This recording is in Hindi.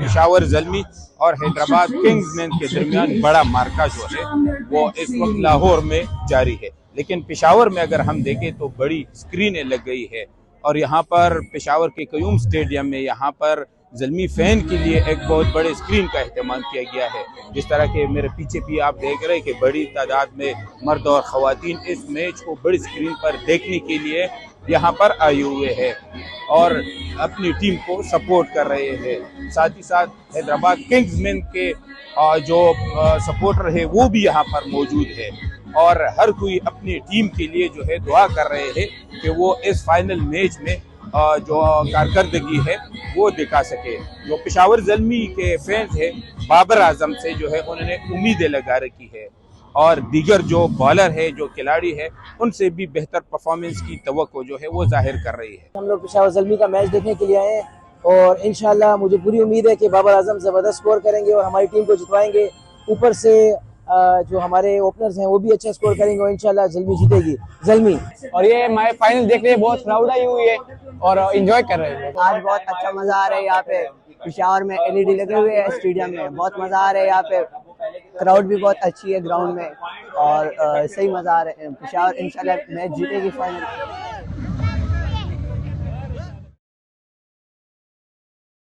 पेशावर ज़ल्मी और हैदराबाद किंग्समैन के दरमियान बड़ा मार्का जो है वो इस वक्त लाहौर में जारी है। लेकिन पेशावर में अगर हम देखें तो बड़ी स्क्रीनें लग गई है और यहाँ पर पेशावर के कयूम स्टेडियम में यहाँ पर ज़ल्मी फैन के लिए एक बहुत बड़े स्क्रीन का अहतमाम किया गया है। जिस तरह के मेरे पीछे भी आप देख रहे हैं कि बड़ी तादाद में मर्द और ख़वातीन इस मैच को बड़ी स्क्रीन पर देखने के लिए यहाँ पर आए हुए हैं और अपनी टीम को सपोर्ट कर रहे हैं। साथ ही साथ हैदराबाद किंग्समैन के जो सपोर्टर है वो भी यहाँ पर मौजूद है और हर कोई अपनी टीम के लिए जो है दुआ कर रहे हैं कि वो इस फाइनल मैच में जो कारकर्दगी है वो दिखा सके। जो पेशावर ज़ल्मी के फैंस है बाबर आजम से जो है उन्होंने उम्मीदें लगा रखी है और दीगर जो बॉलर है जो खिलाड़ी है उनसे भी बेहतर परफॉर्मेंस की तवक्को जो है वो जाहिर कर रही है। हम लोग पेशावर ज़ल्मी का मैच देखने के लिए आए हैं और इंशाल्लाह मुझे पूरी उम्मीद है कि बाबर आजम ज़बरदस्त स्कोर करेंगे और हमारी टीम को जितवाएंगे। ऊपर से जो हमारे ओपनर्स हैं वो भी अच्छा स्कोर करेंगे और इंशाल्लाह ज़ल्मी जीतेगी। ज़ल्मी और ये हमारे फाइनल देख रहे हैं, बहुत प्राउड आई हुई है और एंजॉय कर रहे हैं। आज बहुत अच्छा मजा आ रहा है। यहाँ पे पेशावर में LED लगे हुए हैं स्टेडियम में, बहुत मजा आ रहा है। यहाँ पे क्राउड भी बहुत अच्छी है ग्राउंड में और सही मजा आ रहा है। पेशावर इंशाल्लाह मैच जीतेगी फाइनल।